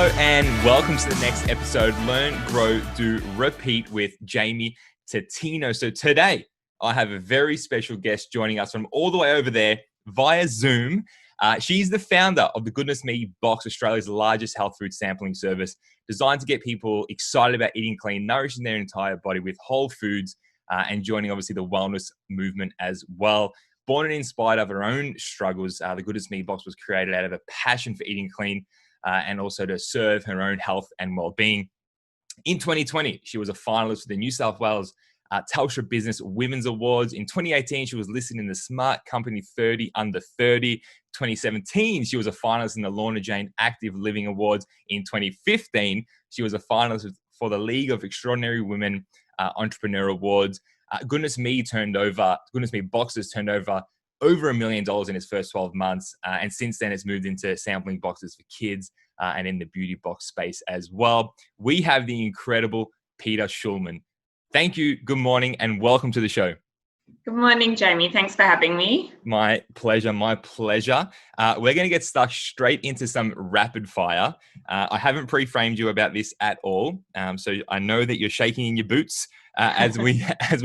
Hello and welcome to the next episode, Learn, Grow, Do, Repeat with Jamie Totino. So today I have a very special guest joining us from all the way over there via Zoom. She's the founder of the GoodnessMe Box, Australia's largest health food sampling service, designed to get people excited about eating clean, nourishing their entire body with whole foods, and joining obviously the wellness movement as well. Born and inspired of her own struggles, the GoodnessMe Box was created out of a passion for eating clean, and also to serve her own health and well-being. In 2020, she was a finalist for the New South Wales Telstra Business Women's Awards. In 2018, she was listed in the Smart Company 30 Under 30. 2017, she was a finalist in the Lorna Jane Active Living Awards. In 2015, she was a finalist for the League of Extraordinary Women Entrepreneur Awards. GoodnessMe Boxes turned over $1 million in its first 12 months. And since then, it's moved into sampling boxes for kids and in the beauty box space as well. We have the incredible Peta Shulman. Thank you. Good morning and welcome to the show. Good morning, Jamie. Thanks for having me. My pleasure. My pleasure. We're going to get stuck straight into some rapid fire. I haven't pre-framed you about this at all. So I know that you're shaking in your boots as we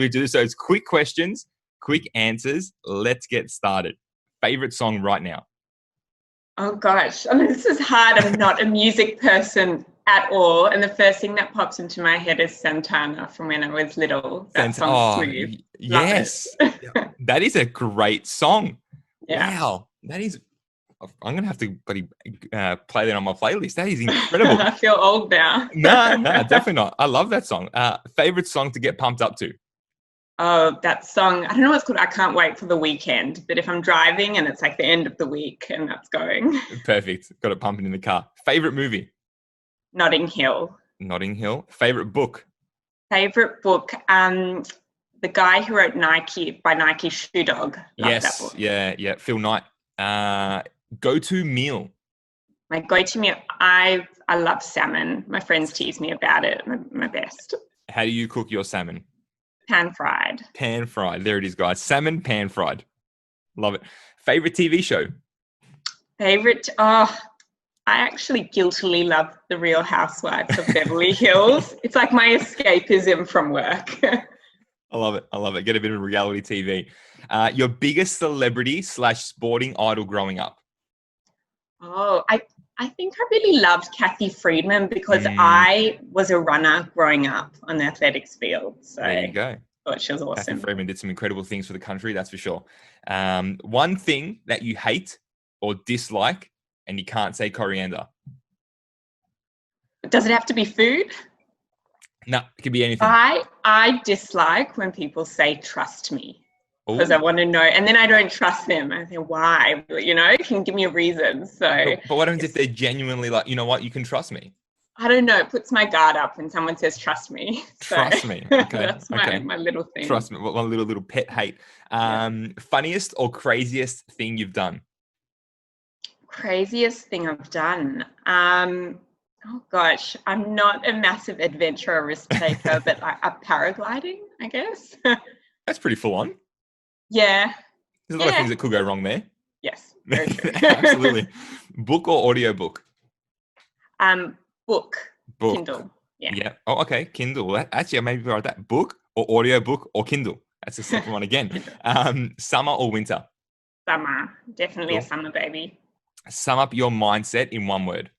do. So it's quick questions, quick answers. Let's get started. Favorite song right now? Oh gosh, I mean, this is hard. I'm not a music person at all, and the first thing that pops into my head is Santana from when I was little. That song's smooth. Yes, that is a great song. Yeah. Wow, that is. I'm gonna have to play that on my playlist. That is incredible. I feel old now. No, definitely not. I love that song. Favorite song to get pumped up to? Oh, that song. I don't know what it's called. I Can't Wait for the Weekend. But if I'm driving and it's like the end of the week and that's going. Perfect. Got it pumping in the car. Favorite movie? Notting Hill. Notting Hill. Favorite book? Favorite book? The guy who wrote Nike by Nike Shoe Dog. Love that book. Yeah. Phil Knight. Go-to meal? My go-to meal, I love salmon. My friends tease me about it. My best. How do you cook your salmon? Pan fried. Pan fried. There it is, guys. Salmon pan fried. Love it. Favorite TV show? I actually guiltily love The Real Housewives of Beverly Hills. It's like my escapism from work. I love it. Get a bit of reality TV. Your biggest celebrity / sporting idol growing up? Oh, I think I really loved Kathy Friedman because I was a runner growing up on the athletics field. So there you go. I thought she was awesome. Kathy Friedman did some incredible things for the country, that's for sure. One thing that you hate or dislike, and you can't say coriander. Does it have to be food? No, it could be anything. I dislike when people say trust me. Because I want to know, and then I don't trust them. I say, why? Can give me a reason. So, but what happens if they're genuinely like, you know what, you can trust me? I don't know. It puts my guard up when someone says, trust me. Trust me. Okay. That's my little thing. Trust me. One little pet hate. Funniest or craziest thing you've done? Craziest thing I've done. Oh gosh, I'm not a massive adventure or risk taker, but paragliding, I guess. That's pretty full on. Yeah. There's a lot of things that could go wrong there. Yes, very true. Absolutely. Book or audiobook? Book. Book. Kindle. Yeah. Oh, okay. Kindle. Actually, I maybe write that. Book or audiobook or Kindle. That's the second one again. Summer or winter? Summer. Definitely a summer baby. Sum up your mindset in one word.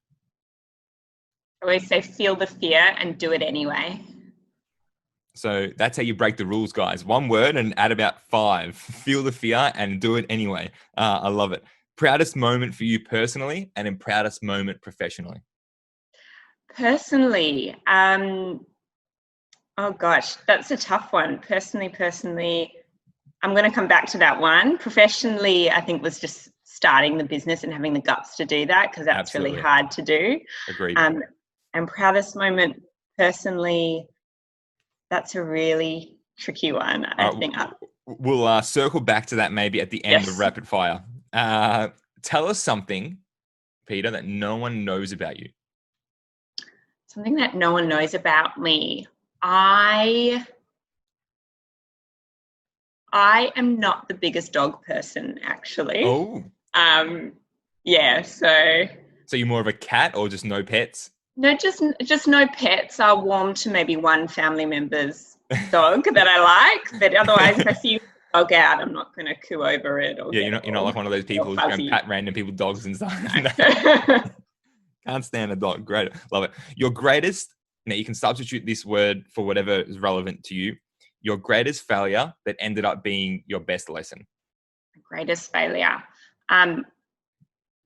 I always say feel the fear and do it anyway. So that's how you break the rules, guys. One word and add about 5. Feel the fear and do it anyway. I love it. Proudest moment for you personally and in proudest moment professionally? Personally, oh gosh, that's a tough one. Personally, I'm going to come back to that one. Professionally, I think was just starting the business and having the guts to do that because that's Absolutely. Really hard to do. Agreed. And proudest moment personally, that's a really tricky one, I think. We'll circle back to that maybe at the end of rapid fire. Tell us something, Peta, that no one knows about you. Something that no one knows about me. I am not the biggest dog person, actually. Oh. Yeah, so So you're more of a cat or just no pets? No, just no pets. I'll warm to maybe one family member's dog that I like, but otherwise, if I see a dog out, I'm not going to coo over it or Yeah, get you're not like one of those people who's going to pat random people dogs and stuff. No. Can't stand a dog. Great. Love it. Your greatest, now you can substitute this word for whatever is relevant to you. Your greatest failure that ended up being your best lesson. Greatest failure.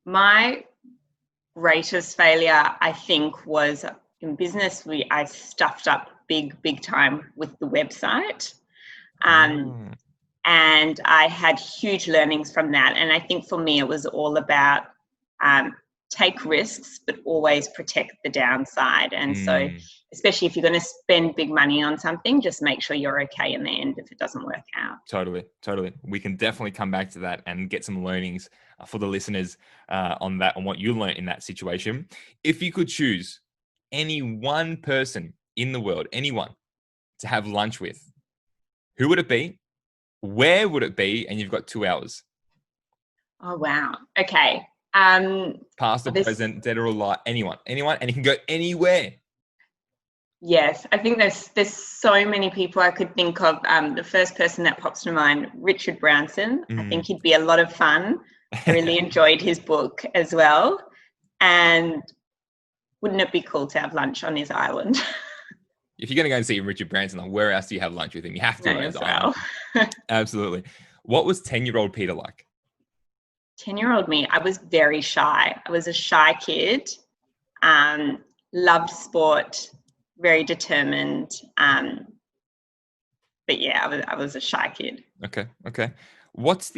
My greatest failure, I think, was in business. I stuffed up big time with the website. And I had huge learnings from that. And I think for me, it was all about take risks, but always protect the downside. And so, especially if you're going to spend big money on something, just make sure you're okay in the end if it doesn't work out. Totally. We can definitely come back to that and get some learnings for the listeners on that, on what you learned in that situation. If you could choose any one person in the world, anyone to have lunch with, who would it be? Where would it be? And you've got 2 hours. Oh, wow. Okay. Past or present, dead or alive, anyone, and you can go anywhere. Yes, I think there's so many people I could think of. The first person that pops to mind, Richard Branson. I think he'd be a lot of fun. I really enjoyed his book as well. And wouldn't it be cool to have lunch on his island? If you're going to go and see Richard Branson, like, where else do you have lunch with him? You have to go to his island. Absolutely. What was 10-year-old Peter like? 10-year-old me, I was very shy. I was a shy kid, loved sport, very determined. But yeah, I was a shy kid. Okay. What's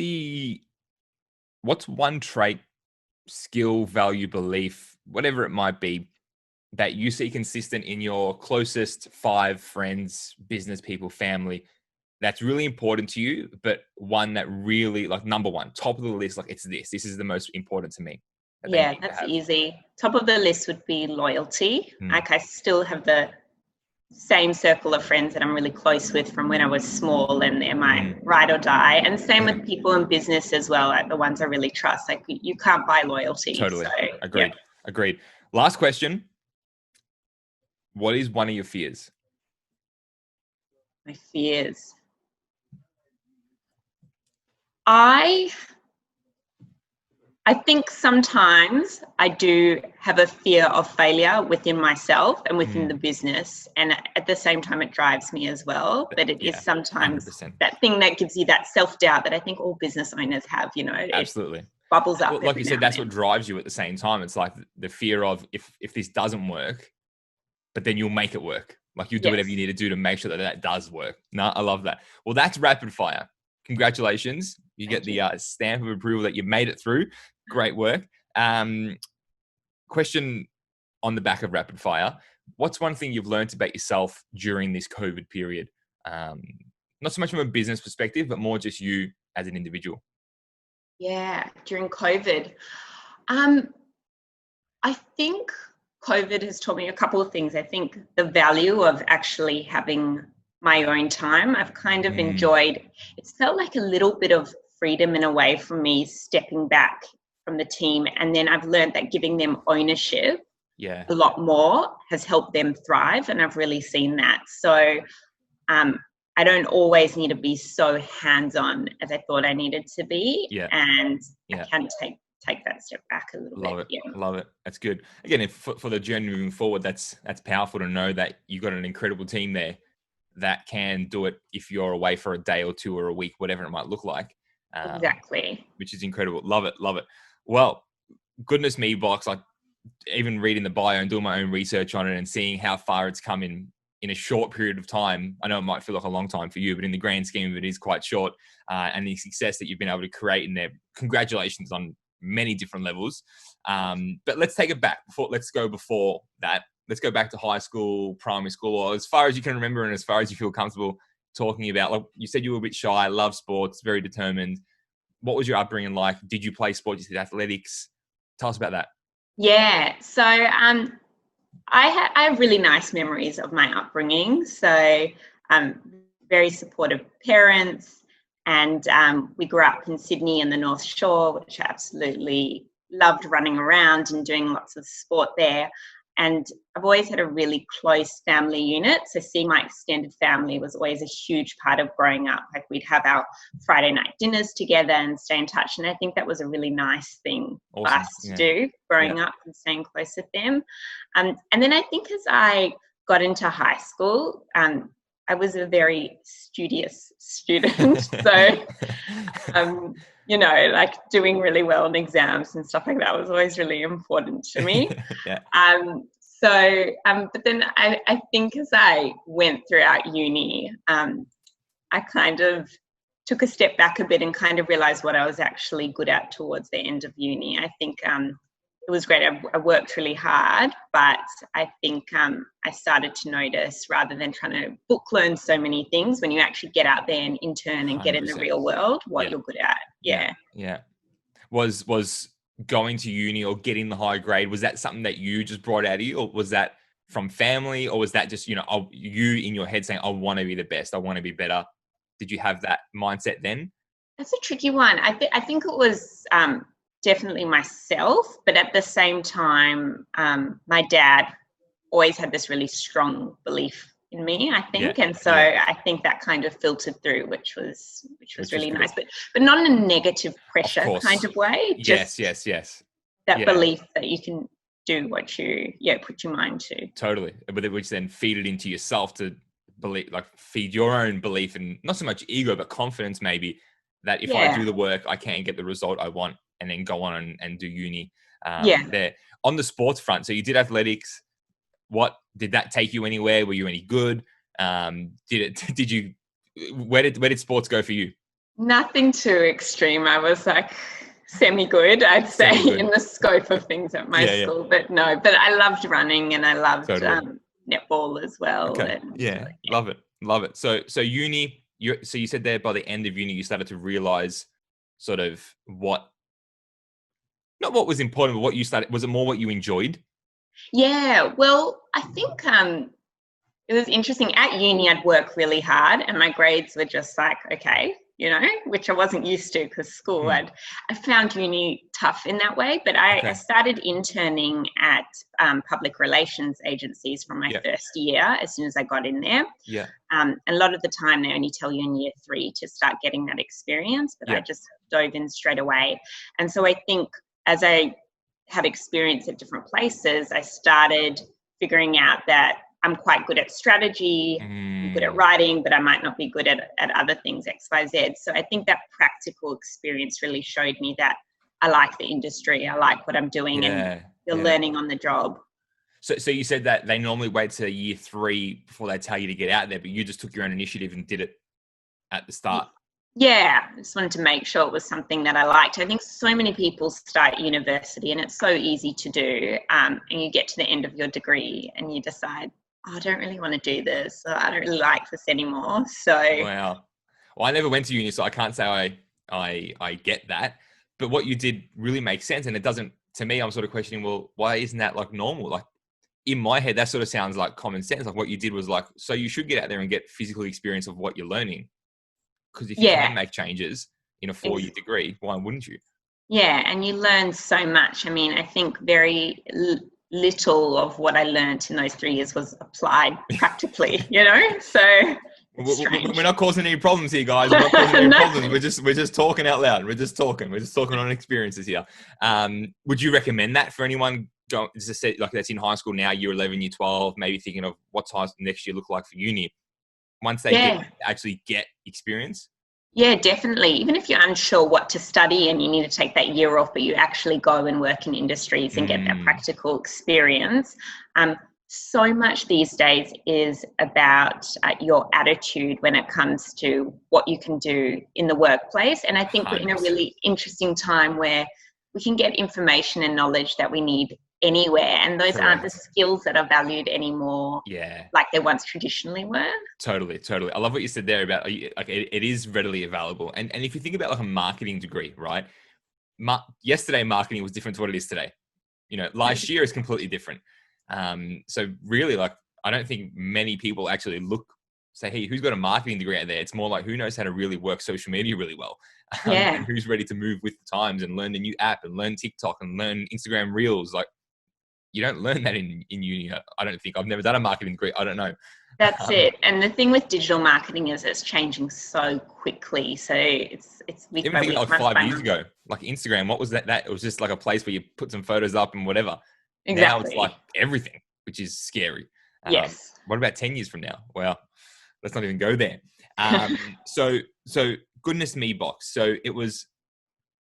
one trait, skill, value, belief, whatever it might be, that you see consistent in your closest 5 friends, business people, family, that's really important to you, but one that really, like, number one, top of the list, like, this is the most important to me? Yeah, that's easy. Top of the list would be loyalty. Like, I still have the same circle of friends that I'm really close with from when I was small, and they're my ride or die. And same with people in business as well, like the ones I really trust. Like, you can't buy loyalty. Totally. So, Agreed. Last question. What is one of your fears? My fears. I think sometimes I do have a fear of failure within myself and within the business. And at the same time, it drives me as well. But it is sometimes 100%. that thing that gives you that self-doubt that I think all business owners have, Absolutely. It bubbles up. Well, like you said, that's what drives you at the same time. It's like the fear of if this doesn't work, but then you'll make it work. Like, you do whatever you need to do to make sure that does work. No, I love that. Well, that's rapid fire. Congratulations. You get the stamp of approval that you made it through. Great work. Question on the back of rapid fire. What's one thing you've learned about yourself during this COVID period? Not so much from a business perspective, but more just you as an individual. Yeah, during COVID. I think COVID has taught me a couple of things. I think the value of actually having my own time. I've kind of enjoyed, it's felt like a little bit of freedom in a way for me, stepping back from the team. And then I've learned that giving them ownership a lot more has helped them thrive. And I've really seen that. So I don't always need to be so hands-on as I thought I needed to be. And I can take that step back a little bit. Love it. That's good. Again, for the journey moving forward, that's powerful to know that you've got an incredible team there that can do it if you're away for a day or 2 or a week, whatever it might look like. Exactly. Which is incredible. Love it. Well, GoodnessMe Box, like, even reading the bio and doing my own research on it and seeing how far it's come in a short period of time. I know it might feel like a long time for you, but in the grand scheme of it is quite short. And the success that you've been able to create in there, congratulations on many different levels. But let's take it back. Let's go before that. Let's go back to high school, primary school, or as far as you can remember and as far as you feel comfortable talking about. Like you said, you were a bit shy, love sports, very determined. What was your upbringing like? Did you play sports? You did athletics? Tell us about that. Yeah. So I have really nice memories of my upbringing. So very supportive parents. And we grew up in Sydney and the North Shore, which I absolutely loved running around and doing lots of sport there. And I've always had a really close family unit. So seeing my extended family was always a huge part of growing up. Like we'd have our Friday night dinners together and stay in touch. And I think that was a really nice thing for us to do growing up and staying close with them. And then I think as I got into high school, I was a very studious student. So, you know, like doing really well in exams and stuff like that was always really important to me. But then I think as I went throughout uni, I kind of took a step back a bit and kind of realized what I was actually good at towards the end of uni. I think it was great. I worked really hard, but I think I started to notice, rather than trying to book learn so many things, when you actually get out there and intern and 100%. Get in the real world, what you're good at. Yeah. Was going to uni or getting the high grade, was that something that you just brought out of you, or was that from family, or was that just, you know, you in your head saying, I want to be the best, I want to be better? Did you have that mindset then? That's a tricky one. I think it was definitely myself, but at the same time, my dad always had this really strong belief in me, I think, and so I think that kind of filtered through, which was really nice, but not in a negative pressure kind of way. Yes. That belief that you can do what you put your mind to. Totally, but which then feed it into yourself to believe, like feed your own belief, and not so much ego, but confidence maybe, that if I do the work, I can get the result I want, and then go on and do uni. There on the sports front. So you did athletics. What did that take you anywhere? Were you any good? Where did sports go for you? Nothing too extreme. I was like semi-good, I'd say, in the scope of things at my school. But I loved running, and I loved netball as well. Okay. Love it. So uni, you said there by the end of uni, you started to realize sort of not what was important, but what you started, was it more what you enjoyed? Yeah, well, I think it was interesting. At uni, I'd work really hard, and my grades were just like, okay, you know, which I wasn't used to, because school, I found uni tough in that way. But I started interning at public relations agencies from my first year, as soon as I got in there. And a lot of the time they only tell you in year 3 to start getting that experience, but I just dove in straight away. And so I think as I had experience at different places, I started figuring out that I'm quite good at strategy, I'm good at writing, but I might not be good at other things, X, Y, Z. So I think that practical experience really showed me that I like the industry, I like what I'm doing, and you're learning on the job. So you said that they normally wait till year 3 before they tell you to get out there, but you just took your own initiative and did it at the start. Yeah, I just wanted to make sure it was something that I liked. I think so many people start university and it's so easy to do, and you get to the end of your degree and you decide, I don't really want to do this, or I don't really like this anymore. So wow. Well, I never went to uni, so I can't say I get that. But what you did really makes sense, and it doesn't. To me, I'm sort of questioning, well, why isn't that like normal? Like in my head, that sort of sounds like common sense. Like what you did was like, so you should get out there and get physical experience of what you're learning. Because if you can make changes in a 4-year degree, why wouldn't you? Yeah, and you learn so much. I mean, I think very little of what I learned in those 3 years was applied practically, you know? So we're not causing any problems here, guys. We're not causing any problems. We're just talking out loud. We're just talking on experiences here. Would you recommend that for anyone? Just to say, like, that's in high school now, year 11, year 12, maybe thinking of what's next year look like for uni. Once they actually get experience? Yeah, definitely. Even if you're unsure what to study and you need to take that year off, but you actually go and work in industries and get that practical experience. So much these days is about your attitude when it comes to what you can do in the workplace. And I think 100%. We're in a really interesting time where we can get information and knowledge that we need anywhere, and those aren't the skills that are valued anymore like they once traditionally were. Totally. I love what you said there about like it is readily available, and if you think about like a marketing degree, right? Yesterday marketing was different to what it is today. You know, last year is completely different. So really, like, I don't think many people actually look say, hey, who's got a marketing degree out there? It's more like who knows how to really work social media really well, Yeah. and who's ready to move with the times and learn a new app and learn TikTok and learn Instagram Reels. Like, you don't learn that in uni. I don't think. I've never done a marketing degree. I don't know. That's it. And the thing with digital marketing is it's changing so quickly. So it's week Even by think week, like month 5 by years month. ago, like Instagram, what was that? It was just like a place where you put some photos up and whatever. Now it's Exactly. like everything, which is scary. Yes. What about 10 years from now? Well, let's not even go there. So GoodnessMe Box. So it was,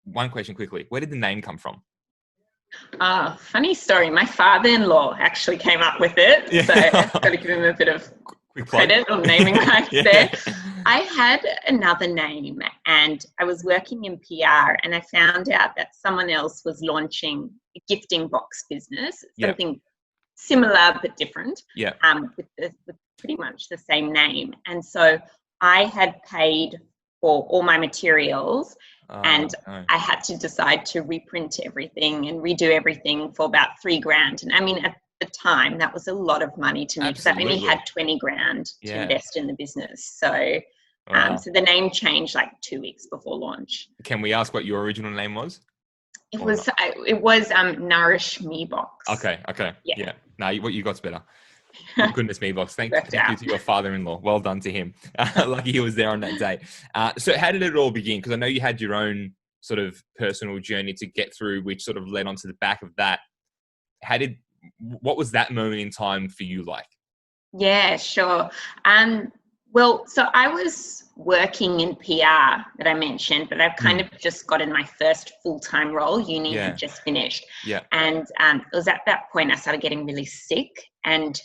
one question quickly. Where did the name come from? Funny story. My father-in-law actually came up with it. Yeah. So I've got to give him a bit of Quick plug. credit on naming rights Yeah. there. I had another name and I was working in PR and I found out that someone else was launching a gifting box business, something similar but different, Yeah. with pretty much the same name. And so I had paid for all my materials and No. I had to decide to reprint everything and redo everything for about $3,000. And I mean, at the time, that was a lot of money to me because I only Absolutely. had $20,000 to Yeah. invest in the business. So, Wow. so the name changed like 2 weeks before launch. Can we ask what your original name was? It Or was Nourish Me Box. Okay. Yeah. No, what you got's better. Goodness me, Box. Thank Worked you out. to your father-in-law. Well done to him. Lucky he was there on that day. So how did it all begin? Because I know you had your own sort of personal journey to get through, which sort of led onto the back of that. What was that moment in time for you like? Yeah, sure. Well, so I was working in PR that I mentioned, but I've kind of just gotten my first full-time role. Uni had just finished. Yeah. And it was at that point I started getting really sick. And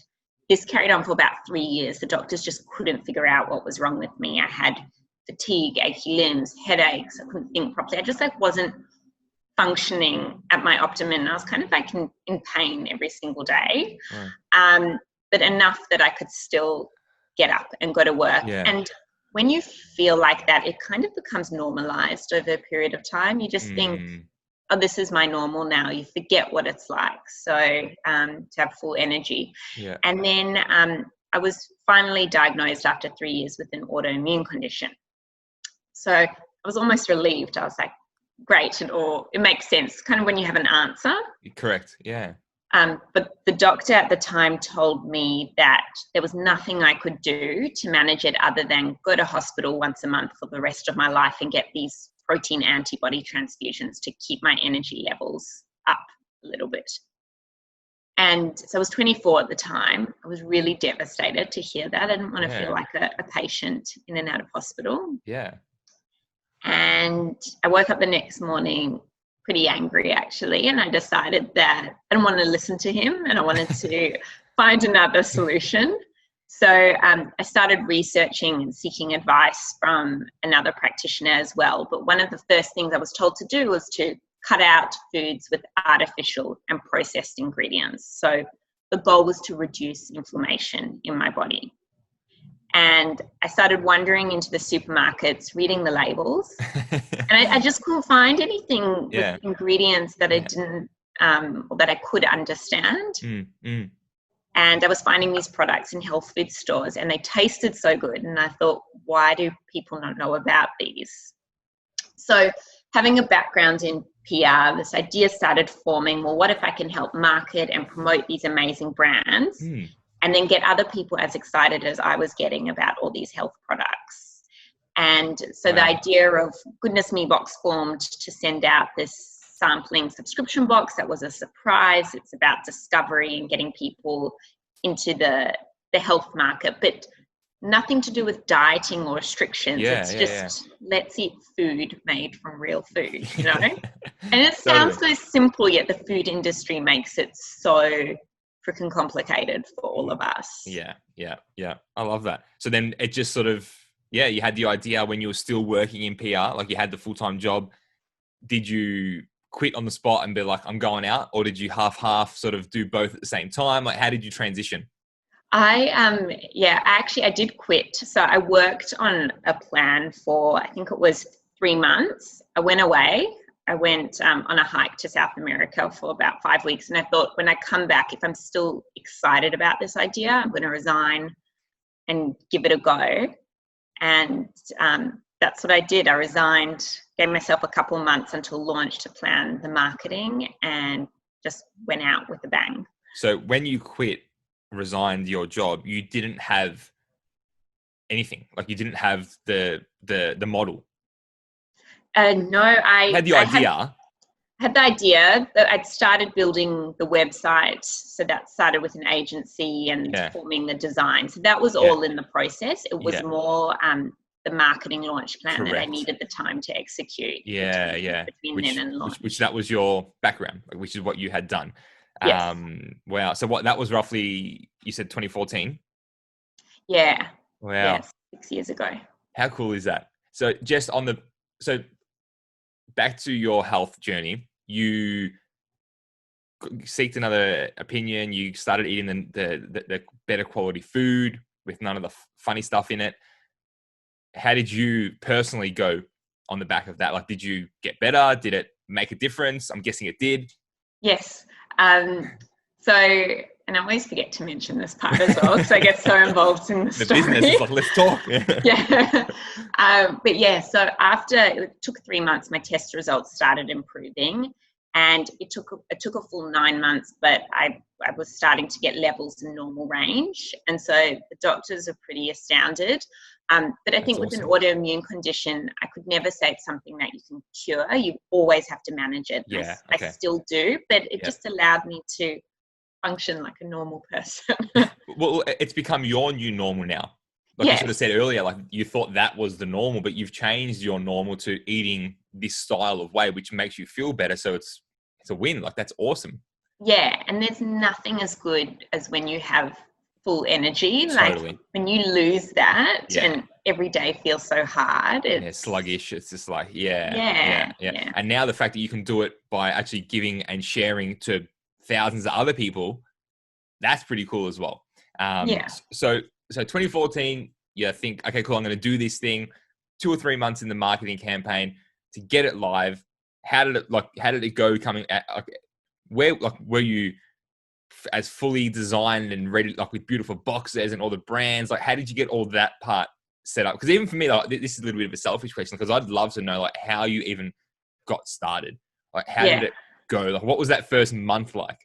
this carried on for about 3 years. The doctors just couldn't figure out what was wrong with me. I had fatigue, achy limbs, headaches. I couldn't think properly. I just wasn't functioning at my optimum. I was kind of in pain every single day. Right. But enough that I could still get up and go to work. Yeah. And when you feel like that, it kind of becomes normalized over a period of time. You just think, oh, this is my normal now. You forget what it's like. So to have full energy. Yeah. And then I was finally diagnosed after 3 years with an autoimmune condition. So I was almost relieved. I was like, great, it makes sense. Kind of when you have an answer. Correct. Yeah. But the doctor at the time told me that there was nothing I could do to manage it other than go to hospital once a month for the rest of my life and get these protein antibody transfusions to keep my energy levels up a little bit. And so I was 24 at the time. I was really devastated to hear that. I didn't want to feel like a patient in and out of hospital. Yeah. And I woke up the next morning pretty angry, actually, and I decided that I didn't want to listen to him and I wanted to find another solution. So I started researching and seeking advice from another practitioner as well. But one of the first things I was told to do was to cut out foods with artificial and processed ingredients. So the goal was to reduce inflammation in my body. And I started wandering into the supermarkets, reading the labels, and I just couldn't find anything with ingredients that I didn't, or that I could understand. And I was finding these products in health food stores, and they tasted so good. And I thought, why do people not know about these? So, having a background in PR, this idea started forming. Well, what if I can help market and promote these amazing brands? And then get other people as excited as I was getting about all these health products. And so the idea of GoodnessMe Box formed to send out this sampling subscription box that was a surprise. It's about discovery and getting people into the health market, but nothing to do with dieting or restrictions. It's just let's eat food made from real food, you know? And it sounds so simple, yet the food industry makes it so freaking complicated for all of us. Yeah. I love that. So then it just sort of, you had the idea when you were still working in PR, like you had the full-time job. Did you quit on the spot and be like, I'm going out? Or did you half sort of do both at the same time? Like, how did you transition? I did quit. So I worked on a plan for, I think it was 3 months. I went away. I went on a hike to South America for about 5 weeks. And I thought, when I come back, if I'm still excited about this idea, I'm going to resign and give it a go. And that's what I did. I resigned, gave myself a couple of months until launch to plan the marketing, and just went out with a bang. So when you resigned your job, you didn't have anything. Like, you didn't have the model. No, I had the idea. Had the idea that I'd started building the website. So that started with an agency and forming the design. So that was all in the process. It was more the marketing launch plan that I needed the time to execute. Between then and launch. Which that was your background, which is what you had done. Yes. Wow. So that was roughly, you said 2014? Yeah. Wow. Yeah, 6 years ago. How cool is that? So just so back to your health journey, you seeked another opinion. You started eating the better quality food with none of the funny stuff in it. How did you personally go on the back of that? Like, did you get better? Did it make a difference? I'm guessing it did. Yes. So, and I always forget to mention this part as well, because I get so involved in the story. Business is like, let's talk. But yeah, so after it took 3 months, my test results started improving, and it took a full 9 months, but I was starting to get levels in normal range, and so the doctors are pretty astounded. But I think with an autoimmune condition, I could never say it's something that you can cure. You always have to manage it. I still do, but it just allowed me to function like a normal person. Well, it's become your new normal now. Like you sort of said earlier, like you thought that was the normal, but you've changed your normal to eating this style of way, which makes you feel better. So it's a win. Like, that's awesome. Yeah. And there's nothing as good as when you have full energy. Totally. Like when you lose that and every day feels so hard. It's sluggish. It's just like, And now the fact that you can do it by actually giving and sharing to thousands of other people, that's pretty cool as well. So 2014, you think, okay, cool, I'm going to do this thing. 2 or 3 months in the marketing campaign to get it live. How did it go coming at, where were you as fully designed and ready, like with beautiful boxes and all the brands? Like, how did you get all that part set up? Because even for me, like, this is a little bit of a selfish question, because I'd love to know like how you even got started. Like, how did it go? Like, what was that first month like?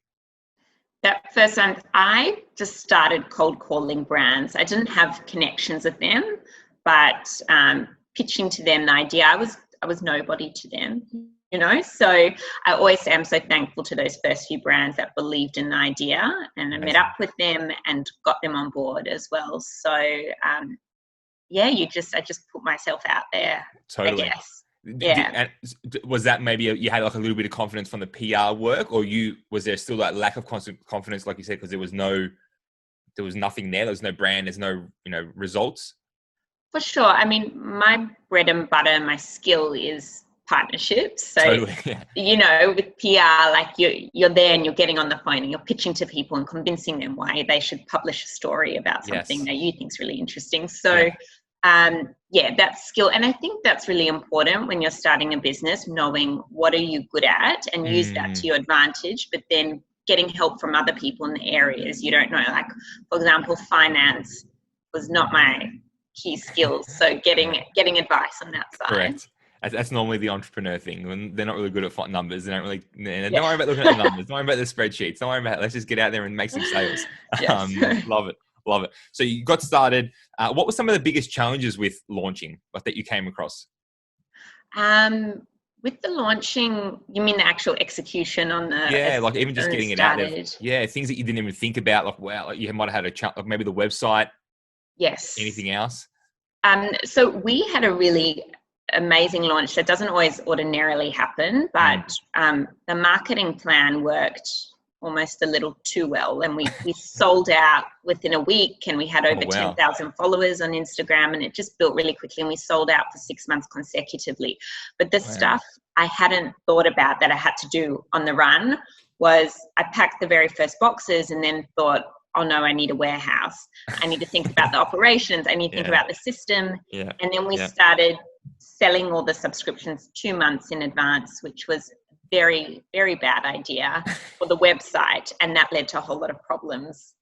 That first month, I just started cold calling brands. I didn't have connections with them, but pitching to them the idea. I was nobody to them, you know. So I always say I'm so thankful to those first few brands that believed in the idea, and I met up with them and got them on board as well. So I just put myself out there. Totally. I guess. Was that maybe you had like a little bit of confidence from the PR work, or was there still that lack of confidence, like you said, because there was nothing there. There was no brand. There's no results. For sure. I mean, my bread and butter, my skill is partnerships. So, totally, with PR, like you're there and you're getting on the phone and you're pitching to people and convincing them why they should publish a story about something that you think's really interesting. So, that skill. And I think that's really important when you're starting a business, knowing what are you good at and use that to your advantage, but then getting help from other people in the areas you don't know. Like, for example, finance was not my key skills. So getting advice on that side. Correct. That's normally the entrepreneur thing. When they're not really good at numbers, don't worry about looking at the numbers. Don't worry about the spreadsheets. Don't worry about it. Let's just get out there and make some sales. Love it. So you got started. What were some of the biggest challenges with launching, like, that you came across? With the launching, you mean the actual execution on the... like even just getting it out there. Yeah, things that you didn't even think about. Like, wow, like you might have had like maybe the website. Yes. Anything else? So we had a really amazing launch that doesn't always ordinarily happen, but the marketing plan worked almost a little too well, and we sold out within a week, and we had over 10,000 followers on Instagram, and it just built really quickly, and we sold out for 6 months consecutively. But the stuff I hadn't thought about that I had to do on the run was I packed the very first boxes and then thought, oh no, I need a warehouse. I need to think about the operations. I need to think about the system. And then we started selling all the subscriptions 2 months in advance, which was very, very bad idea for the website. And that led to a whole lot of problems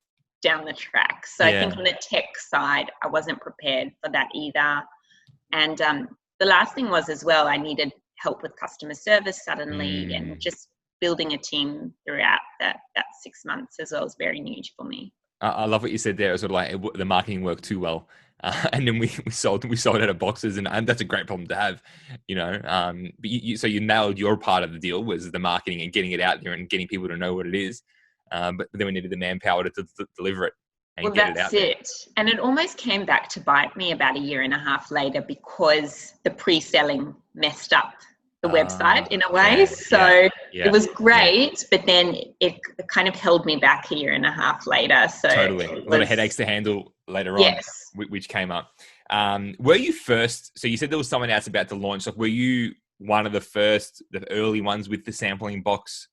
down the track. So I think on the tech side, I wasn't prepared for that either. And the last thing was as well, I needed help with customer service suddenly, and just building a team throughout that 6 months as well was very new for me. I love what you said there. It was sort of like the marketing worked too well. And then we sold out of boxes, and that's a great problem to have, you know. But so you nailed your part of the deal, was the marketing and getting it out there and getting people to know what it is. But then we needed the manpower to deliver it and get it out there. And it almost came back to bite me about 1.5 years later, because the pre-selling messed up the website in a way. It was great, but then it kind of held me back 1.5 years later. So totally, a lot of headaches to handle later on, which came up. Were you first? So you said there was someone else about to launch. Like, were you one of the early ones with the sampling box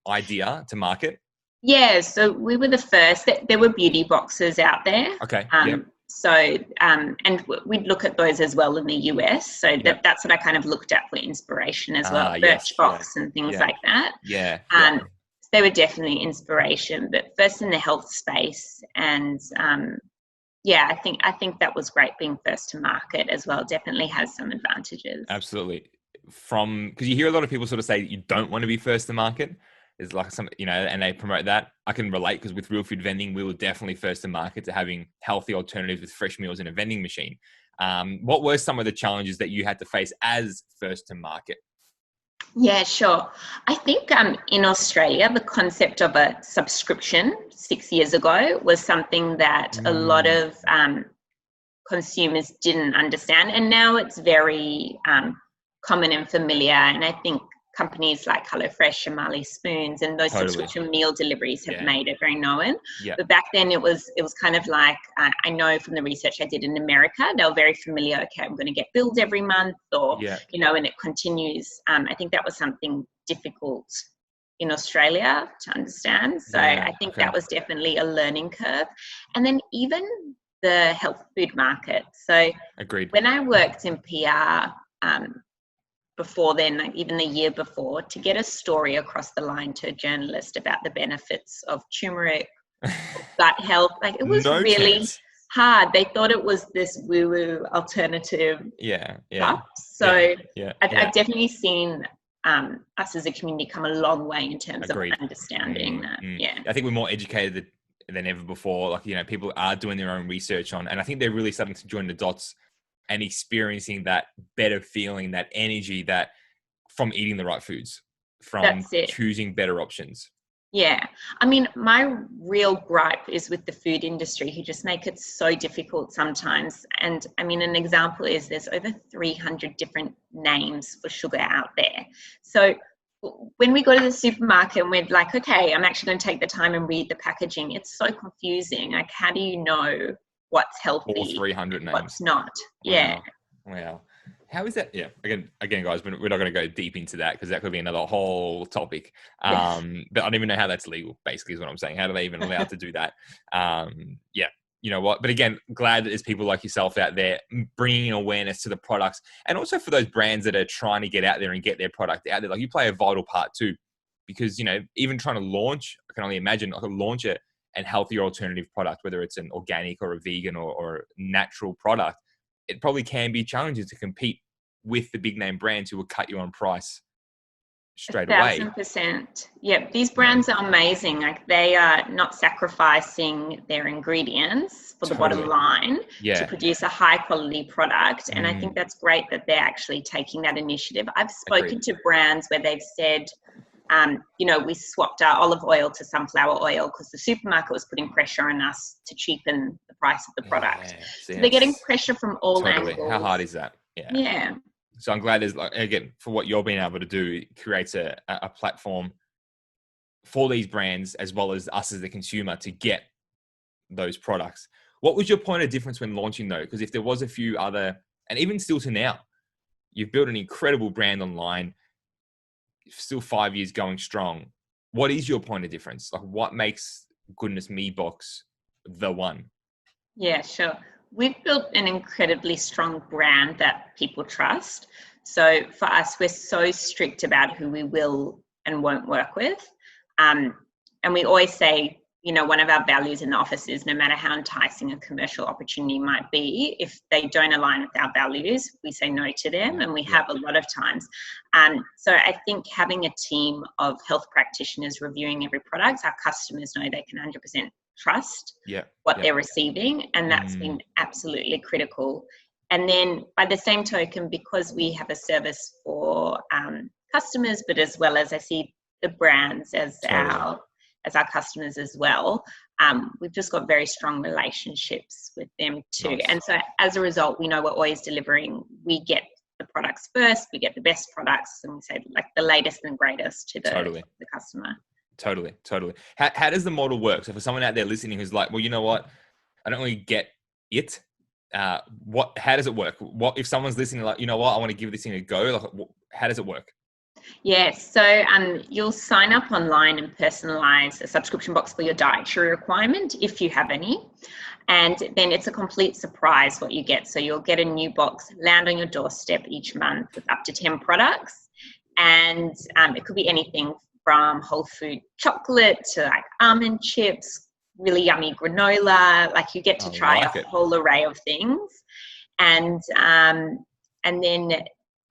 idea to market? Yeah, so we were the first. There were beauty boxes out there. Okay. So, and we'd look at those as well in the US. So that's what I kind of looked at for inspiration as well. Birchbox and things like that. So they were definitely inspiration, but first in the health space. And I think that was great, being first to market as well. Definitely has some advantages. Absolutely. Because you hear a lot of people sort of say that you don't want to be first to market. Is like some, you know, and they promote that. I can relate, because with real food vending, we were definitely first to market to having healthy alternatives with fresh meals in a vending machine. What were some of the challenges that you had to face as first to market? Yeah, sure. I think in Australia, the concept of a subscription 6 years ago was something that a lot of consumers didn't understand. And now it's very common and familiar. And I think companies like HelloFresh and Marley Spoons and those subscription meal deliveries have made it very known. But back then it was kind of like, I know from the research I did in America, they were very familiar. Okay, I'm going to get billed every month, or, you know, and it continues. I think that was something difficult in Australia to understand. So I think that was definitely a learning curve. And then even the health food market. So agreed. When I worked in PR, before then, like even the year before, to get a story across the line to a journalist about the benefits of turmeric, gut health, like it was really hard. They thought it was this woo-woo alternative stuff. So I've definitely seen us as a community come a long way in terms of understanding that. I think we're more educated than ever before. Like, you know, people are doing their own research on, and I think they're really starting to join the dots and experiencing that better feeling, that energy that from eating the right foods, from choosing better options. Yeah. I mean, my real gripe is with the food industry, who just make it so difficult sometimes. And I mean, an example is there's over 300 different names for sugar out there. So when we go to the supermarket and we're like, okay, I'm actually going to take the time and read the packaging, it's so confusing. Like, how do you know what's healthy, all 300 names, what's not? Wow. How is that? Again, guys, we're not going to go deep into that, because that could be another whole topic. But I don't even know how that's legal, basically, is what I'm saying. How do they even allow to do that? You know what? But again, glad that there's people like yourself out there bringing awareness to the products, and also for those brands that are trying to get out there and get their product out there. Like, you play a vital part too, because, you know, even trying to launch, I can only imagine, like, launch it and healthier alternative product, whether it's an organic or a vegan or natural product, it probably can be challenging to compete with the big name brands who will cut you on price straight away. 1,000%. Yeah, these brands are amazing. Like, they are not sacrificing their ingredients for the bottom line to produce a high quality product. And I think that's great that they're actually taking that initiative. I've spoken to brands where they've said, you know, we swapped our olive oil to sunflower oil because the supermarket was putting pressure on us to cheapen the price of the product. So they're getting pressure from all angles. How hard is that? So I'm glad there's, like, again, for what you're being able to do, it creates a platform for these brands as well as us as the consumer to get those products. What was your point of difference when launching, though? Because if there was a few other, and even still to now, you've built an incredible brand online, still 5 years going strong. What is your point of difference? Like, what makes GoodnessMe Box the one? Yeah, sure. We've built an incredibly strong brand that people trust. So for us, we're so strict about who we will and won't work with. And we always say, one of our values in the office is no matter how enticing a commercial opportunity might be, if they don't align with our values, we say no to them, and we have a lot of times. So I think having a team of health practitioners reviewing every product, our customers know they can 100% trust what they're receiving, and that's been absolutely critical. And then by the same token, because we have a service for customers, but as well as I see the brands as our customers as well, we've just got very strong relationships with them too. Nice. And so as a result, we know we're always delivering. We get the products first, we get the best products, and we say like the latest and greatest to the customer. Totally. How does the model work? So for someone out there listening who's like, well, you know what, I don't really get it. How does it work? What if someone's listening like, you know what, I want to give this thing a go? Like, how does it work? Yes, so you'll sign up online and personalize a subscription box for your dietary requirement if you have any, and then it's a complete surprise what you get. So you'll get a new box land on your doorstep each month with up to 10 products, and it could be anything from whole food chocolate to like almond chips, really yummy granola. Like you get to try a whole array of things, and then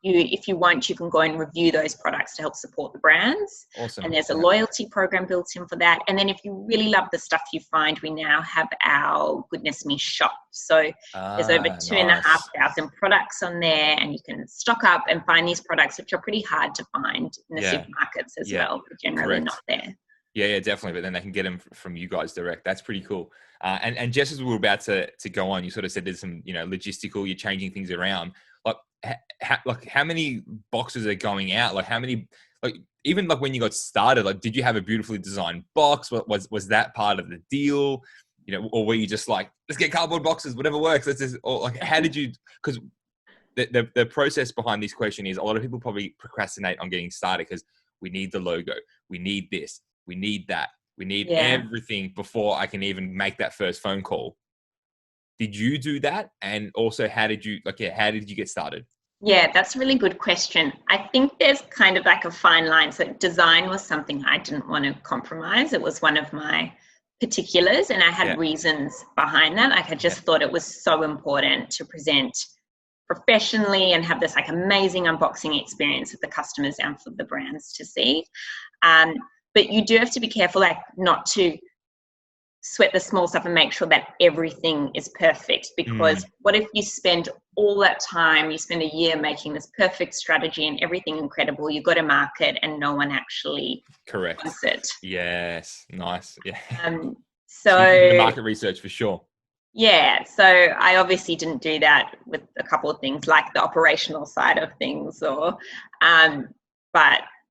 if you want, you can go and review those products to help support the brands. Awesome. And there's a loyalty program built in for that. And then if you really love the stuff you find, we now have our GoodnessMe shop. So there's over 2,500 products on there, and you can stock up and find these products, which are pretty hard to find in the supermarkets as well. They're generally not there. Yeah, definitely. But then they can get them from you guys direct. That's pretty cool. And just as we were about to go on, you sort of said there's some, logistical, you're changing things around. Like how many boxes are going out? Like how many, like even like when you got started, like did you have a beautifully designed box? Was that part of the deal? Or were you just like, let's get cardboard boxes, whatever works. Or like, how did you, because the process behind this question is a lot of people probably procrastinate on getting started because we need the logo, we need this, we need that, we need everything before I can even make that first phone call. Did you do that? And also how did you get started? Yeah, that's a really good question. I think there's kind of like a fine line. So design was something I didn't want to compromise. It was one of my particulars, and I had reasons behind that. Like I just thought it was so important to present professionally and have this like amazing unboxing experience for the customers and for the brands to see. But you do have to be careful, like not to sweat the small stuff and make sure that everything is perfect, because what if you spend all that time, you spend a year making this perfect strategy and everything incredible, you go to market and no one actually wants it. Yes, nice. Yeah. So the market research for sure. Yeah, so I obviously didn't do that with a couple of things like the operational side of things, but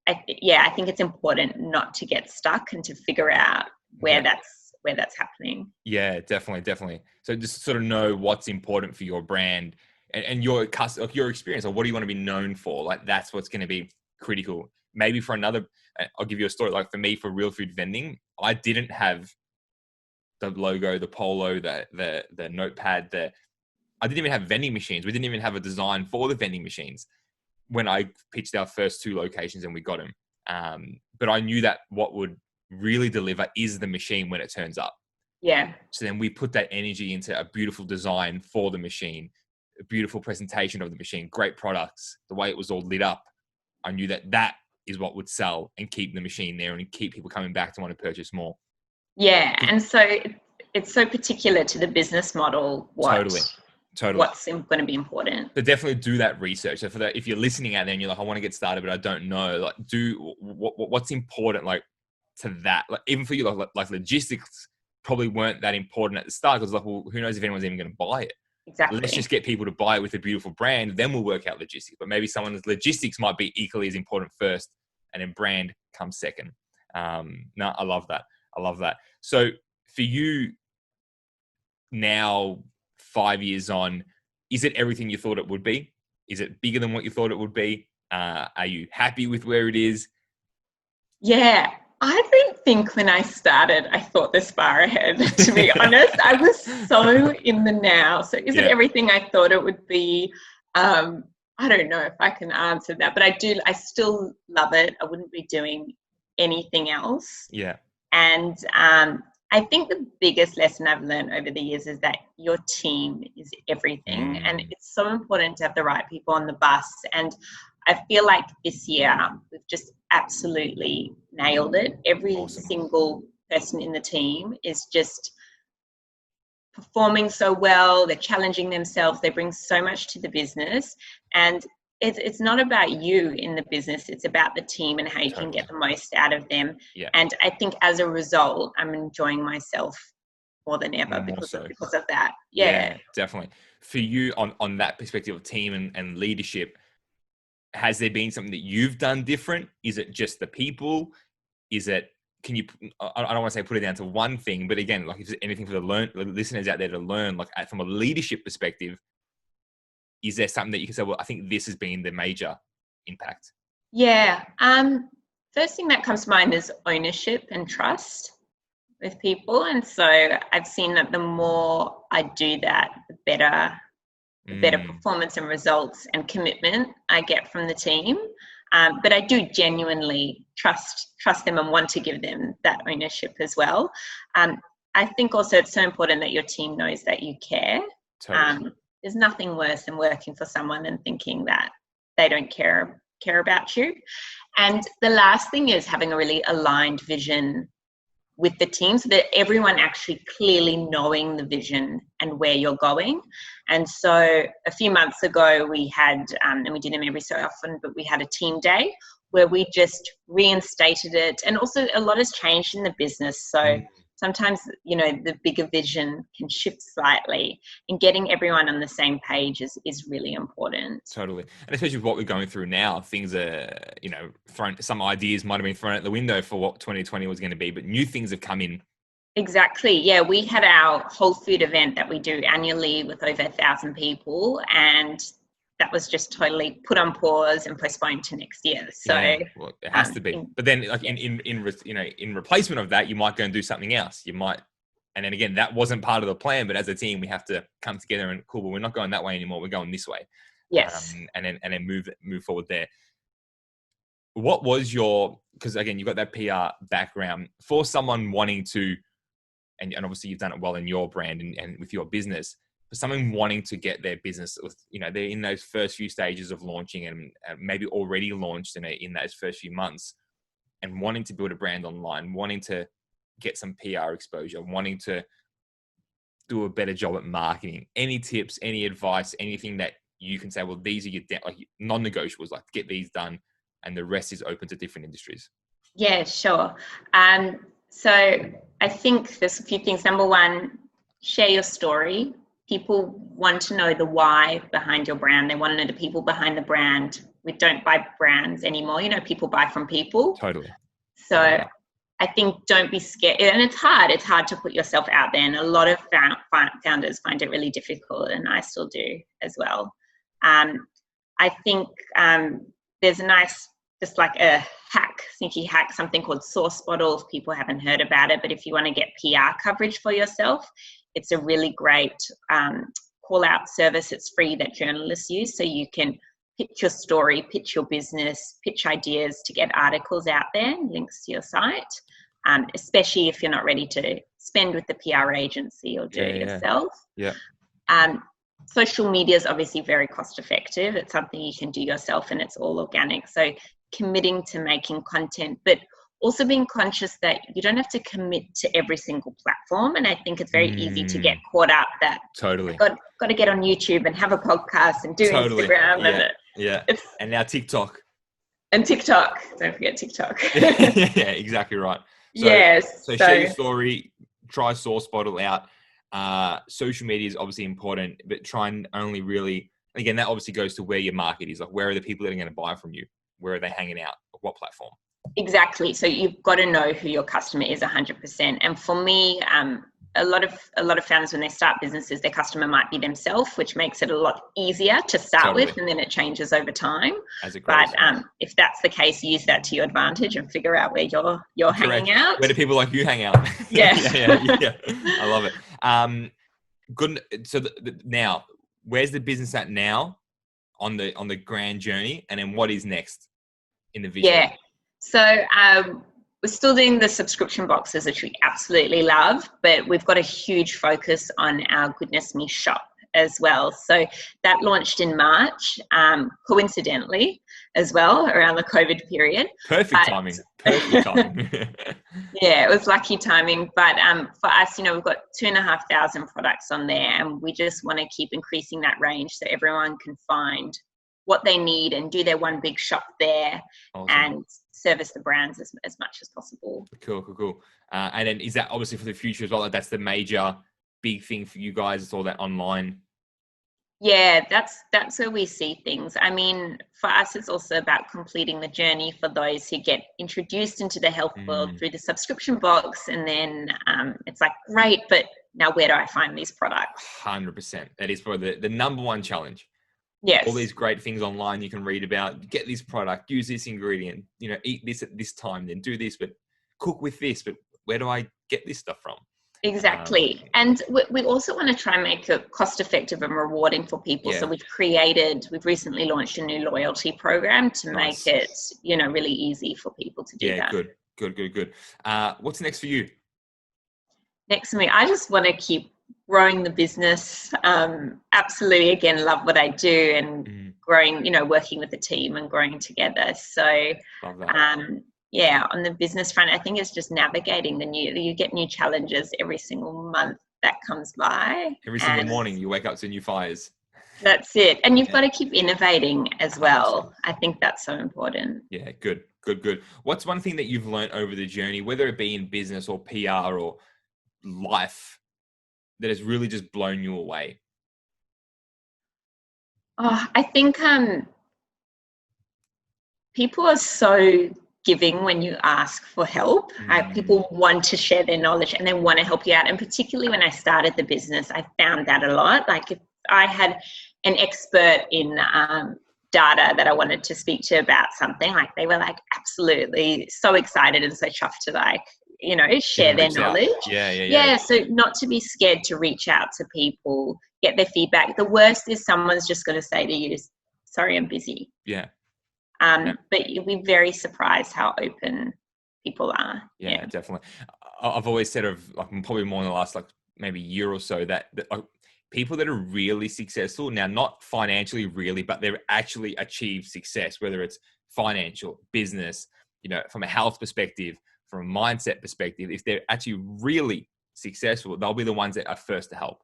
I think it's important not to get stuck and to figure out where that's happening. Yeah, definitely. So just sort of know what's important for your brand and your experience, or what do you want to be known for? Like that's what's going to be critical. Maybe for another, I'll give you a story. Like for me, for real food vending, I didn't have the logo, the polo, the notepad. I didn't even have vending machines. We didn't even have a design for the vending machines when I pitched our first 2 locations and we got them. But I knew that what would really deliver is the machine when it turns up. Yeah. So then we put that energy into a beautiful design for the machine, a beautiful presentation of the machine, great products, the way it was all lit up. I knew that is what would sell and keep the machine there and keep people coming back to want to purchase more. Yeah. And so it's so particular to the business model. Totally. What's going to be important. So definitely do that research. So for that, if you're listening out there and you're like, I want to get started, but I don't know, like do what's important, like to that, like even for you, like logistics probably weren't that important at the start because like, well, who knows if anyone's even going to buy it? Exactly. Let's just get people to buy it with a beautiful brand. Then we'll work out logistics, but maybe someone's logistics might be equally as important first and then brand comes second. No, I love that. So for you now, 5 years on, is it everything you thought it would be? Is it bigger than what you thought it would be? Are you happy with where it is? Yeah, I don't think when I started, I thought this far ahead, to be honest. I was so in the now. So is it everything I thought it would be? I don't know if I can answer that, but I still love it. I wouldn't be doing anything else. Yeah. And I think the biggest lesson I've learned over the years is that your team is everything. And it's so important to have the right people on the bus. And I feel like this year we've just absolutely nailed it. Every single person in the team is just performing so well. They're challenging themselves. They bring so much to the business. And it's not about you in the business. It's about the team and how you can get the most out of them. Yeah. And I think as a result, I'm enjoying myself more than ever because of that. Yeah, definitely. For you on that perspective of team and leadership, has there been something that you've done different? Is it just the people? Is it, can you, I don't want to say put it down to one thing, but again, like if there's anything for the listeners out there to learn, like from a leadership perspective, is there something that you can say, well, I think this has been the major impact? Yeah. First thing that comes to mind is ownership and trust with people. And so I've seen that the more I do that, the better performance and results and commitment I get from the team. But I do genuinely trust them and want to give them that ownership as well. I think also it's so important that your team knows that you care. Totally. There's nothing worse than working for someone and thinking that they don't care about you. And the last thing is having a really aligned vision with the team so that everyone actually clearly knowing the vision and where you're going. And so a few months ago we had, and we do them every so often, but we had a team day where we just reinstated it. And also a lot has changed in the business. So sometimes, the bigger vision can shift slightly, and getting everyone on the same page is really important. Totally. And especially with what we're going through now, things are, some ideas might have been thrown out the window for what 2020 was going to be, but new things have come in. Exactly. Yeah, we had our whole food event that we do annually with over 1,000 people, and that was just totally put on pause and postponed to next year. So well, it has to be. But then, like in replacement of that, you might go and do something else. You might, and then again, that wasn't part of the plan. But as a team, we have to come together and cool. But we're not going that way anymore. We're going this way. Yes. And then move forward there. What was because again, you've got that PR background for someone wanting to, and obviously you've done it well in your brand and with your business. For someone wanting to get their business with, they're in those first few stages of launching and maybe already launched in those first few months and wanting to build a brand online, wanting to get some PR exposure, wanting to do a better job at marketing. Any tips, any advice, anything that you can say, well, these are your non-negotiables, like get these done and the rest is open to different industries? Yeah, sure. So I think there's a few things. Number one, share your story. People want to know the why behind your brand. They want to know the people behind the brand. We don't buy brands anymore. People buy from people. Totally. So I think don't be scared. And it's hard. It's hard to put yourself out there. And a lot of founders find it really difficult, and I still do as well. I think there's a nice, just like a sneaky hack, something called Source Bottles. People haven't heard about it, but if you want to get PR coverage for yourself, it's a really great call-out service. It's free that journalists use, so you can pitch your story, pitch your business, pitch ideas to get articles out there, links to your site, especially if you're not ready to spend with the PR agency or do it yourself. Yeah. Social media is obviously very cost-effective. It's something you can do yourself, and it's all organic. So committing to making content, but also being conscious that you don't have to commit to every single platform. And I think it's very easy to get caught up that totally got to get on YouTube and have a podcast and do Instagram. And now TikTok. And TikTok. Don't forget TikTok. Yeah, exactly right. So share your story, try Source Bottle out. Social media is obviously important, but try and only really, again, that obviously goes to where your market is. Like, where are the people that are going to buy from you? Where are they hanging out? What platform? Exactly. So you've got to know who your customer is 100%. And for me, a lot of founders, when they start businesses, their customer might be themselves, which makes it a lot easier to start with, and then it changes over time. But if that's the case, use that to your advantage and figure out where you're hanging out. Where do people like you hang out? Yeah. Yeah. I love it. Good. So now, where's the business at now on the grand journey, and then what is next in the vision? Yeah. So we're still doing the subscription boxes, which we absolutely love, but we've got a huge focus on our GoodnessMe shop as well. So that launched in March, coincidentally as well, around the COVID period. Perfect timing. Perfect timing. Yeah, it was lucky timing. But for us, we've got 2,500 products on there, and we just want to keep increasing that range so everyone can find what they need and do their one big shop there. Awesome. And service the brands as much as possible. Cool. And then is that obviously for the future as well? That's the major big thing for you guys. It's all that online. Yeah, that's where we see things. I mean, for us, it's also about completing the journey for those who get introduced into the health world through the subscription box. And then it's like, great, but now where do I find these products? 100%. That is probably the number one challenge. Yes. All these great things online you can read about, get this product, use this ingredient, eat this at this time, then do this, but cook with this, but where do I get this stuff from? Exactly. And we also want to try and make it cost effective and rewarding for people. Yeah. So we've recently launched a new loyalty program to make it, really easy for people to do that. Yeah, good. What's next for you? Next for me, I just want to keep growing the business. Absolutely, again, love what I do and growing, working with the team and growing together. So, love that. On the business front, I think it's just navigating you get new challenges every single month that comes by. Every single morning you wake up to new fires. That's it. And you've got to keep innovating as well. I think that's so important. Yeah, good. What's one thing that you've learned over the journey, whether it be in business or PR or life, that has really just blown you away? Oh, I think people are so giving when you ask for help. People want to share their knowledge and they want to help you out. And particularly when I started the business, I found that a lot. Like if I had an expert in data that I wanted to speak to about something, like they were like absolutely so excited and so chuffed to share their knowledge. Yeah. So not to be scared to reach out to people, get their feedback. The worst is someone's just going to say to you, sorry, I'm busy. Yeah. But you'll be very surprised how open people are. Yeah, definitely. I've always said probably more in the last maybe year or so that people that are really successful now, not financially really, but they've actually achieved success, whether it's financial, business, from a health perspective, from a mindset perspective, if they're actually really successful, they'll be the ones that are first to help.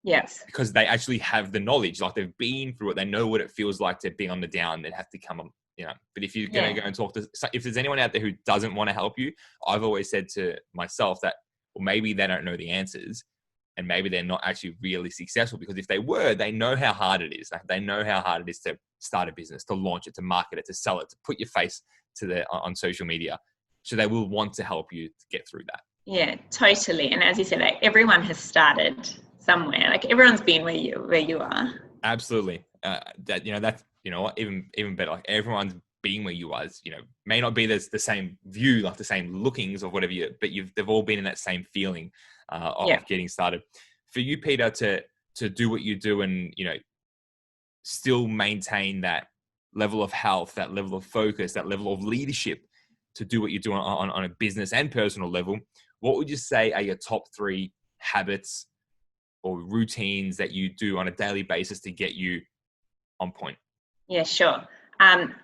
Yes. Because they actually have the knowledge, they've been through it. They know what it feels like to be on the down, then have to come on, but if you're going to go and talk to, if there's anyone out there who doesn't want to help you, I've always said to myself that, well, maybe they don't know the answers and maybe they're not actually really successful, because if they were, they know how hard it is. They know how hard it is to start a business, to launch it, to market it, to sell it, to put your face on social media. So they will want to help you to get through that. Yeah, totally. And as you said, everyone has started somewhere. Everyone's been where you are. Absolutely. That's what, even better. Everyone's been where you was. May not be the same view, the same lookings or whatever, but they've all been in that same feeling of getting started. For you, Peter, to do what you do and still maintain that level of health, that level of focus, that level of leadership, to do what you do on a business and personal level, what would you say are your top 3 habits or routines that you do on a daily basis to get you on point? Yeah, sure.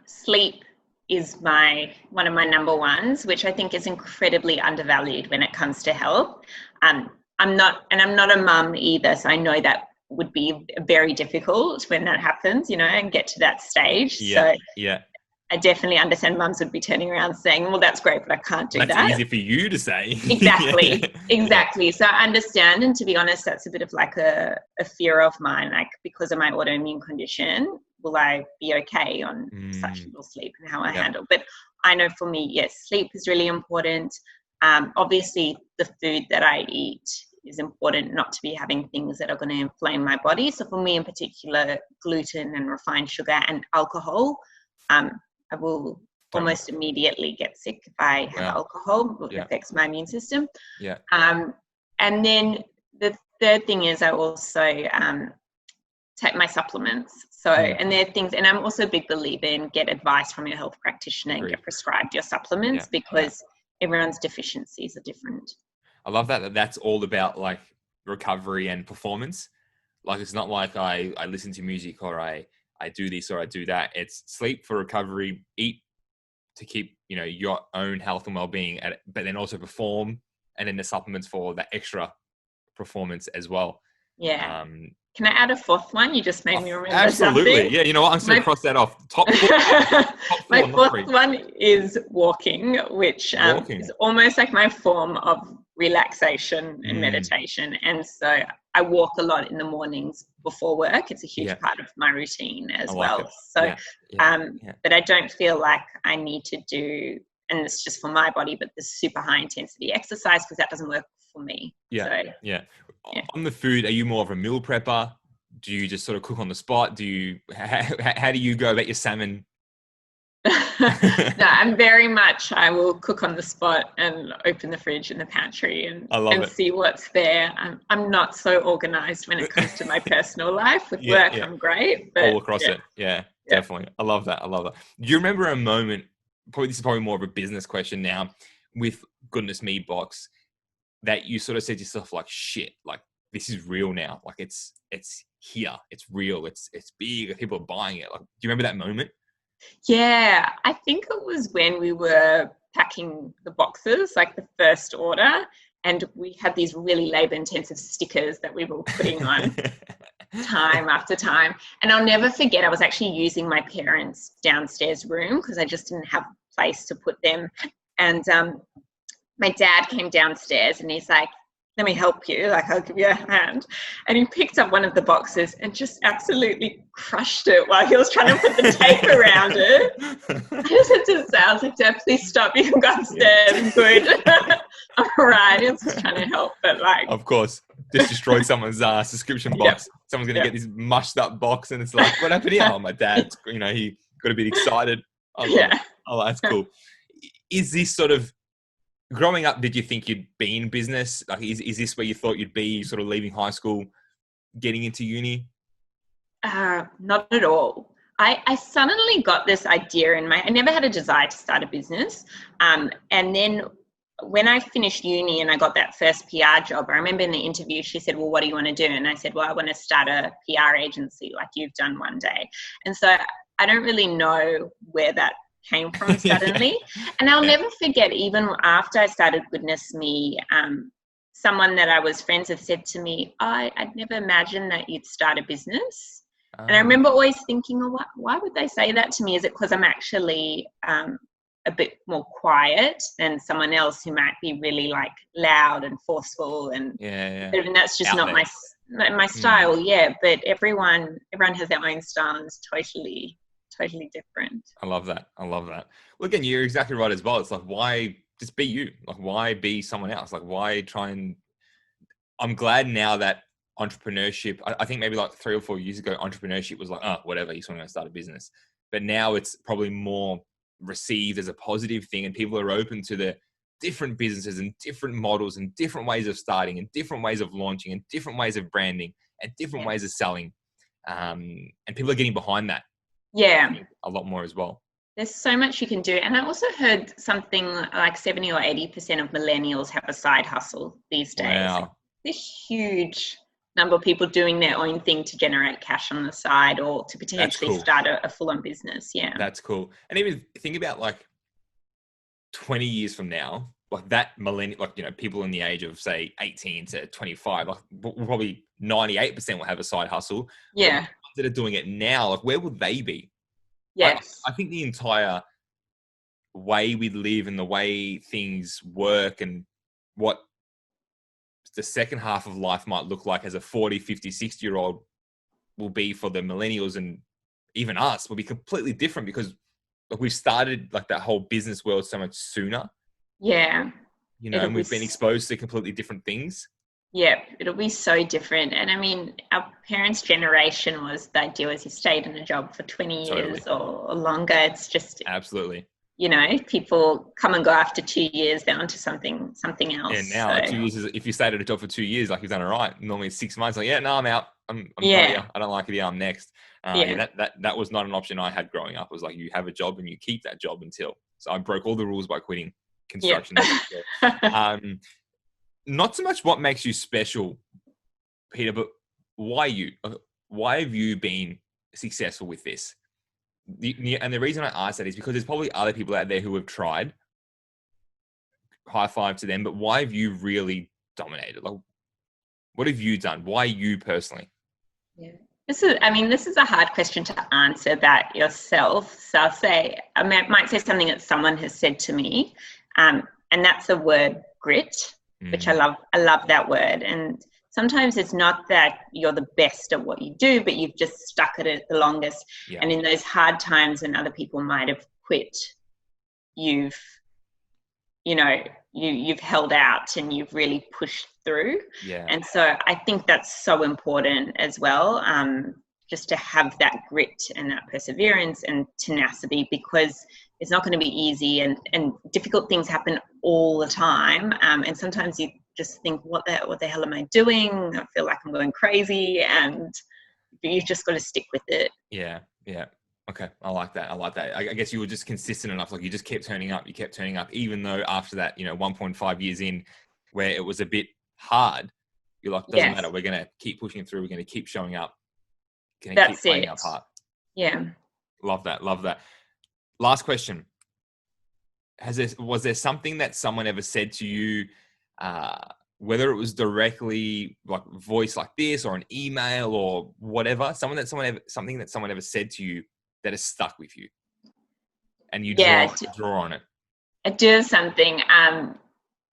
Sleep is one of my number ones, which I think is incredibly undervalued when it comes to health. I'm not a mum either, so I know that would be very difficult when that happens, and get to that stage. Yeah. I definitely understand mums would be turning around saying, well, that's great, but I can't do that. That's easy for you to say. Exactly. Yeah. So I understand. And to be honest, that's a bit of a fear of mine, because of my autoimmune condition. Will I be okay on such little sleep and how I handle? But I know for me, yes, sleep is really important. Obviously, the food that I eat is important, not to be having things that are going to inflame my body. So for me in particular, gluten and refined sugar and alcohol, I will almost immediately get sick if I have alcohol. It affects my immune system. Yeah. And then the third thing is I also take my supplements. So, and there are things, and I'm also a big believer in get advice from your health practitioner and get prescribed your supplements because everyone's deficiencies are different. I love that that's all about like recovery and performance. Like it's not like I listen to music or I do this or I do that. It's sleep for recovery, eat to keep, you know, your own health and well-being, but then also perform, and then the supplements for that extra performance as well. Yeah. Can I add a fourth one? You just made me remember absolutely. something. Yeah, you know what? I'm just going to cross that off. Top four. My fourth one is walking, which is almost like my form of relaxation and meditation. And so I walk a lot in the mornings before work. It's a huge part of my routine as well. So, but I don't feel like I need to do, and it's just for my body, but the super high intensity exercise, because that doesn't work for me. On the food, are you more of a meal prepper? Do you just sort of cook on the spot? How do you go about your salmon? No, I'm very much, I will cook on the spot and open the fridge and the pantry and see what's there. I'm not so organized when it comes to my personal life. With work, I'm great. But all across it. Yeah, definitely. I love that. Do you remember a moment, this is probably more of a business question now, with GoodnessMe Box, that you sort of said to yourself, like, shit, like this is real now. Like it's here. It's real. It's big. People are buying it. Like, do you remember that moment? Yeah, I think it was when we were packing the boxes, like the first order, and we had these really labor-intensive stickers that we were putting on time after time. And I'll never forget, I was actually using my parents' downstairs room because I just didn't have a place to put them. And my dad came downstairs and he's like, let me help you, like I'll give you a hand. And he picked up one of the boxes and just absolutely crushed it while he was trying to put the tape around it. I just had to say, I was like, Dad, please stop, you can go upstairs, I'm good. I'm all right, he was just trying to help, but like. Of course, just destroyed someone's subscription box. Someone's going to get this mushed up box and it's like, what happened here? Oh, my dad, you know, he got a bit excited. Oh, that's cool. Is this sort of, growing up, did you think you'd be in business? Like, is this where you thought you'd be, sort of leaving high school, getting into uni? Not at all. I suddenly got this idea I never had a desire to start a business. And then when I finished uni and I got that first PR job, I remember in the interview, she said, well, what do you want to do? And I said, well, I want to start a PR agency like you've done one day. And so I don't really know where that came from suddenly. And I'll never forget, even after I started GoodnessMe, someone that I was friends with said to me, I'd never imagined that you'd start a business. And I remember always thinking, oh, why would they say that to me? Is it because I'm actually a bit more quiet than someone else who might be really like loud and forceful and that's just not my style. But everyone has their own style and it's totally different. I love that. Well, again, you're exactly right as well. It's like, why just be you? Like, why be someone else? Like, why try and... I'm glad now that entrepreneurship, I think maybe like 3 or 4 years ago, entrepreneurship was like, oh, whatever, you're going to start a business. But now it's probably more received as a positive thing, and people are open to the different businesses and different models and different ways of starting and different ways of launching and different ways of branding and different ways of selling. And people are getting behind that. Yeah. A lot more as well. There's so much you can do. And I also heard something like 70 or 80% of millennials have a side hustle these days. Wow. This huge number of people doing their own thing to generate cash on the side or to potentially start a full-on business. Yeah. That's cool. And even think about like 20 years from now, like that millennial, like, you know, people in the age of say 18 to 25, like probably 98% will have a side hustle. Yeah. That are doing it now, like where would they be? Yes. I think the entire way we live and the way things work and what the second half of life might look like as a 40, 50, 60-year-old will be for the millennials and even us will be completely different because like we've started like that whole business world so much sooner. Yeah. You know, and we've been exposed to completely different things. Yeah, it'll be so different. And I mean, our parents' generation was the idea was you stayed in a job for 20 years or longer. It's just... Absolutely. You know, people come and go after 2 years, they're onto something else. Yeah, now like 2 years is, if you stayed at a job for 2 years, like you've done it right. Normally it's 6 months. Like, yeah, no, I'm out. I'm here. I don't like it here. I'm next. That was not an option I had growing up. It was like you have a job and you keep that job until. So I broke all the rules by quitting. construction. Not so much what makes you special, Peter, but why you? Why have you been successful with this? And the reason I ask that is because there's probably other people out there who have tried. High five to them, but why have you really dominated? Like, what have you done? Why you personally? Yeah. This is a hard question to answer about yourself. So I'll say, I might say something that someone has said to me, and that's the word grit, which I love. I love that word. And sometimes it's not that you're the best at what you do, but you've just stuck at it the longest. Yeah. And in those hard times when other people might have quit, you've held out and you've really pushed through. Yeah. And so I think that's so important as well, just to have that grit and that perseverance and tenacity, because it's not going to be easy, and difficult things happen all the time. And sometimes you just think, what the hell am I doing? I feel like I'm going crazy, and you've just got to stick with it. Yeah. Yeah. Okay. I like that. I guess you were just consistent enough. Like, you just kept turning up, even though after that, 1.5 years in, where it was a bit hard, you're like, doesn't matter. We're going to keep pushing through. We're going to keep showing up. That's keep playing our part. Yeah. Love that. Last question. Was there something that someone ever said to you, whether it was directly like voice like this or an email or whatever, something that someone ever said to you that has stuck with you, and you draw on it? I do have something.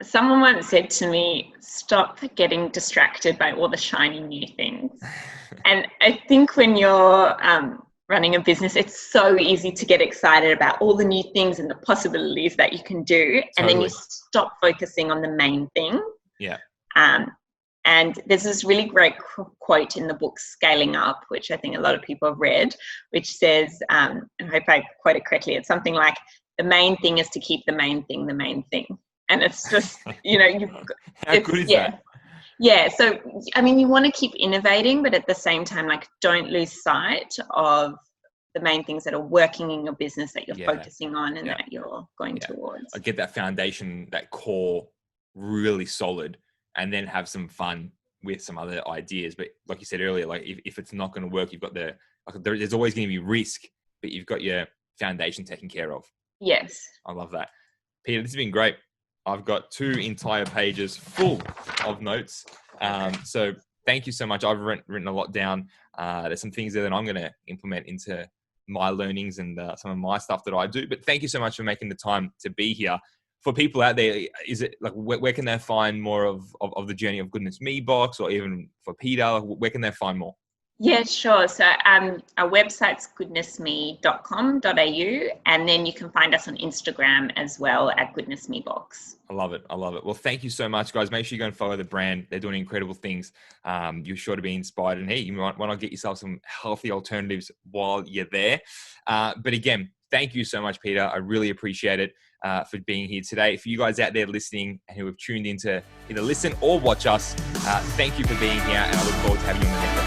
Someone once said to me, stop getting distracted by all the shiny new things. And I think when you're running a business, it's so easy to get excited about all the new things and the possibilities that you can do. Totally. And then you stop focusing on the main thing. Yeah. And there's this really great quote in the book Scaling Up, which I think a lot of people have read, which says, and I hope I quote it correctly, it's something like, the main thing is to keep the main thing the main thing. And it's just, How good is that? Yeah. So, you want to keep innovating, but at the same time, like, don't lose sight of the main things that are working in your business that you're focusing on and that you're going towards. I get that foundation, that core really solid, and then have some fun with some other ideas. But like you said earlier, like if it's not going to work, you've got there's always going to be risk, but you've got your foundation taken care of. Yes. I love that. Peter, this has been great. I've got 2 entire pages full of notes. So thank you so much. I've written a lot down. There's some things there that I'm going to implement into my learnings and some of my stuff that I do. But thank you so much for making the time to be here. For people out there, is it like, where can they find more of the journey of GoodnessMe Box, or even for Peter, where can they find more? Yeah, sure. So our website's goodnessme.com.au, and then you can find us on Instagram as well at GoodnessMe Box. I love it. Well, thank you so much, guys. Make sure you go and follow the brand. They're doing incredible things. You're sure to be inspired. And hey, you might want to get yourself some healthy alternatives while you're there. But again, thank you so much, Peter. I really appreciate it for being here today. For you guys out there listening and who have tuned in to either listen or watch us, thank you for being here. And I look forward to having you in the next episode.